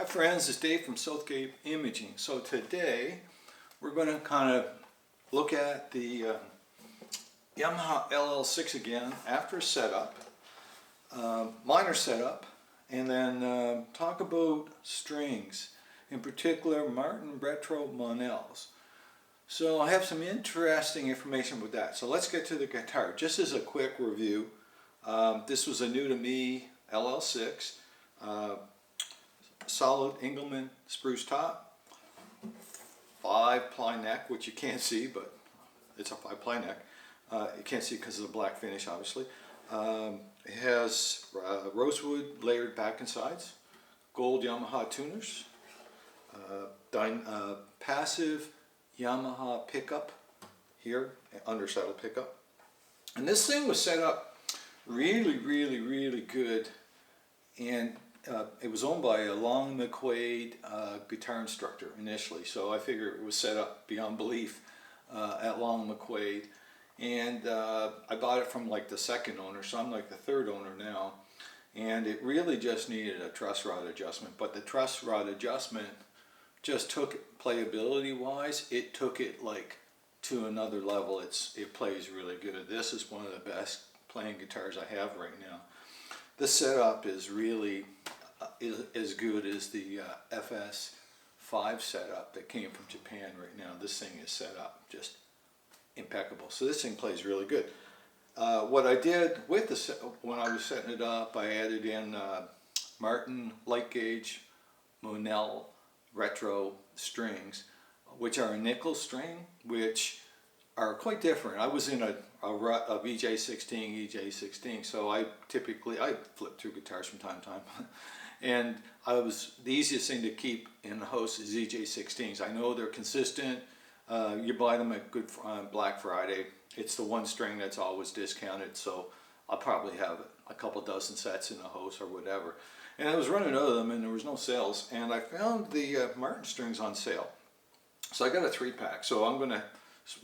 Hi friends, it's Dave from Southgate Imaging. So today we're going to kind of look at the Yamaha LL6 again after setup, minor setup, and then talk about strings, in particular Martin Retro Monels. So I have some interesting information with that. So let's get to the guitar. Just as a quick review, this was a new to me LL6. Solid Engelmann spruce top, 5-ply neck, which you can't see, but it's a 5-ply neck. You can't see because of the black finish, obviously. It has rosewood layered back and sides, gold Yamaha tuners, passive Yamaha pickup here, undersaddle pickup. And this thing was set up really good, and it was owned by a Long McQuade guitar instructor initially, so I figure it was set up beyond belief at Long McQuade. And I bought it from like the second owner, so I'm like the third owner now. And it really just needed a truss rod adjustment, but the truss rod adjustment just took it, playability wise, it took it like to another level. It plays really good. This is one of the best playing guitars I have right now. The setup is really as good as the FS5 setup that came from Japan right now. This thing is set up just impeccable. So this thing plays really good. What I did with when I was setting it up, I added in Martin light gauge Monel retro strings, which are a nickel string, which are quite different. I was in a rut of EJ16, so I flip through guitars from time to time. And the easiest thing to keep in the house is EJ16s. I know they're consistent. You buy them at Black Friday. It's the one string that's always discounted, so I'll probably have a couple dozen sets in the house or whatever. And I was running out of them and there was no sales, and I found the Martin strings on sale. So I got a 3-pack, so I'm going to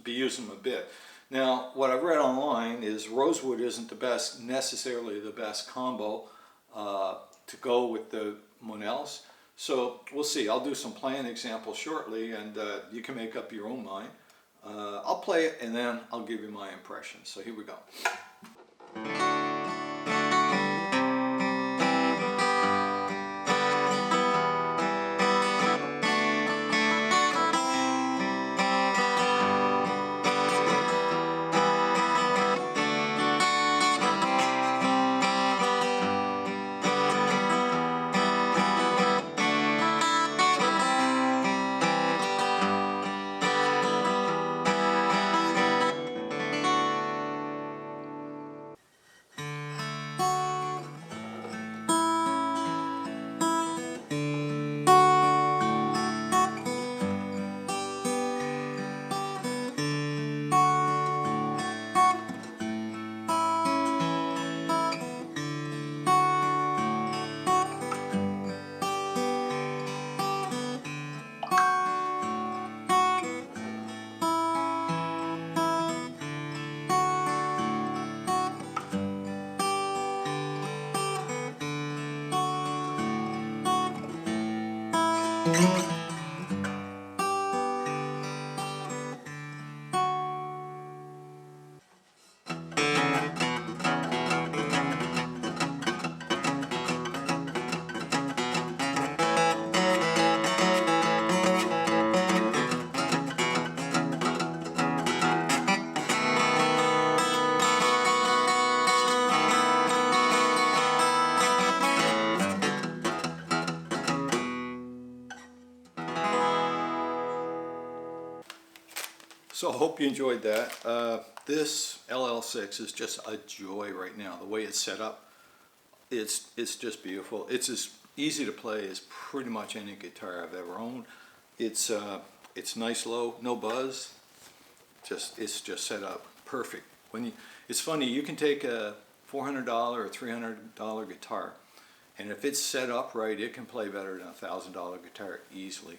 be using them a bit. Now, what I've read online is rosewood isn't necessarily the best combo to go with the Monels. So we'll see. I'll do some playing examples shortly, and you can make up your own mind. I'll play it and then I'll give you my impressions. So here we go. So I hope you enjoyed that. This LL6 is just a joy right now. The way it's set up, it's just beautiful. It's as easy to play as pretty much any guitar I've ever owned. It's nice low, no buzz. It's just set up perfect. It's funny, you can take a $400 or $300 guitar, and if it's set up right, it can play better than a $1,000 guitar easily.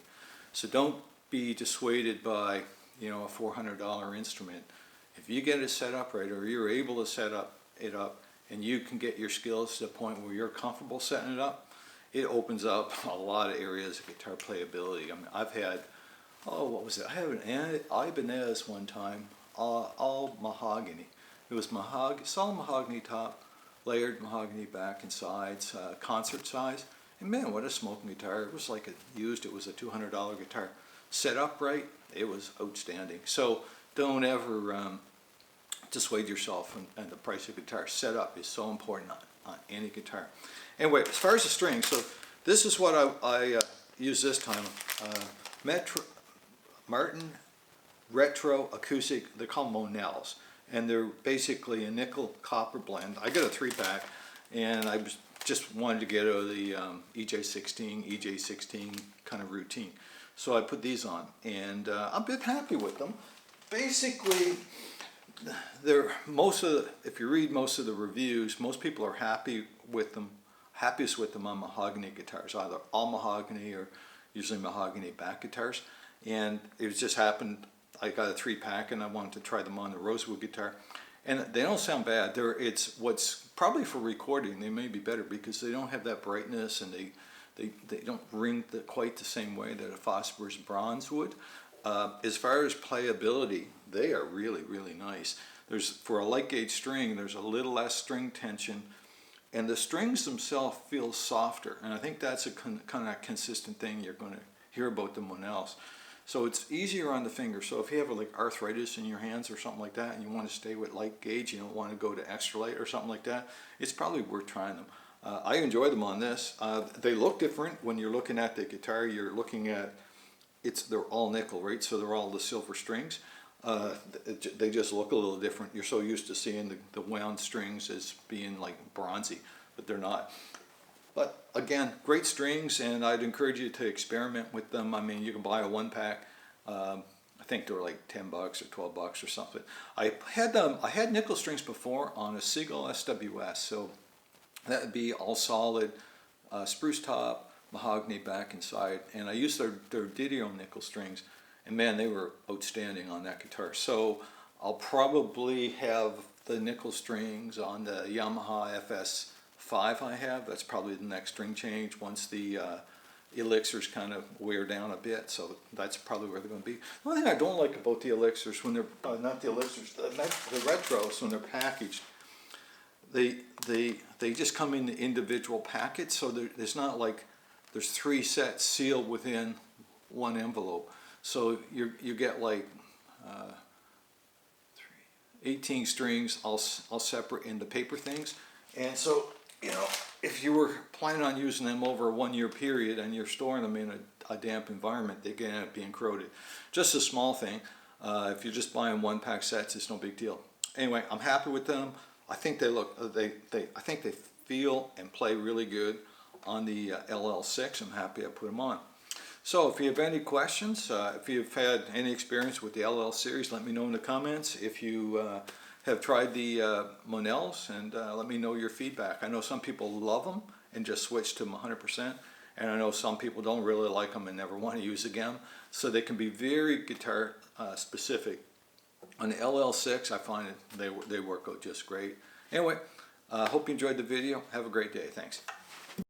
So don't be dissuaded by a $400 instrument. If you get it set up right, or you're able to set it up, and you can get your skills to the point where you're comfortable setting it up, it opens up a lot of areas of guitar playability. I mean, I've had, oh, what was it? I had an Ibanez one time, all mahogany. It was solid mahogany top, layered mahogany back and sides, concert size. And man, what a smoking guitar. It was like it was a $200 guitar. Set up right, it was outstanding. So don't ever dissuade yourself and the price of guitar. Set up is so important on any guitar. Anyway, as far as the strings, so this is what I use this time. Martin Retro Acoustic, they're called Monels, and they're basically a nickel copper blend. I got a 3-pack, and I just wanted to get out of the EJ16 kind of routine. So I put these on, and I'm a bit happy with them. Basically, if you read most of the reviews, most people are happiest with them on mahogany guitars, either all mahogany or usually mahogany back guitars. And it just happened, I got a 3-pack and I wanted to try them on the rosewood guitar. And they don't sound bad. It's what's probably for recording, they may be better because they don't have that brightness, and they don't ring quite the same way that a phosphorus bronze would. As far as playability, they are really, really nice. For a light gauge string, there's a little less string tension, and the strings themselves feel softer. And I think that's a kind of consistent thing you're going to hear about the Monels. So it's easier on the finger. So if you have like arthritis in your hands or something like that, and you want to stay with light gauge, you don't want to go to extra light or something like that, it's probably worth trying them. I enjoy them on this. They look different when you're looking at the guitar. You're looking at, they're all nickel, right? So they're all the silver strings. They just look a little different. You're so used to seeing the wound strings as being like bronzy, but they're not. But again, great strings, and I'd encourage you to experiment with them. I mean, you can buy a 1-pack. I think they were like $10 or $12 or something. I had nickel strings before on a Seagull SWS, so that would be all solid, spruce top, mahogany back and side, and I used their Didio nickel strings, and man, they were outstanding on that guitar. So I'll probably have the nickel strings on the Yamaha FS5 I have. That's probably the next string change once the elixirs kind of wear down a bit, so that's probably where they're going to be. The only thing I don't like about the elixirs, when they're not the elixirs, the retros, when they're packaged, they just come in individual packets, so there's not like there's 3 sets sealed within one envelope. So you get like 18 strings all separate into paper things, and so if you were planning on using them over a 1-year period and you're storing them in a damp environment, they can end up being corroded. Just a small thing. If you're just buying 1-pack sets, it's no big deal. Anyway, I'm happy with them. I think they look, I think they feel and play really good on the LL6. I'm happy I put them on. So if you have any questions, if you've had any experience with the LL series, let me know in the comments. If you have tried the Monels, and let me know your feedback. I know some people love them and just switch to them 100%, and I know some people don't really like them and never want to use again. So they can be very guitar specific. On the LL6, I find they work out just great. Anyway, hope you enjoyed the video. Have a great day. Thanks.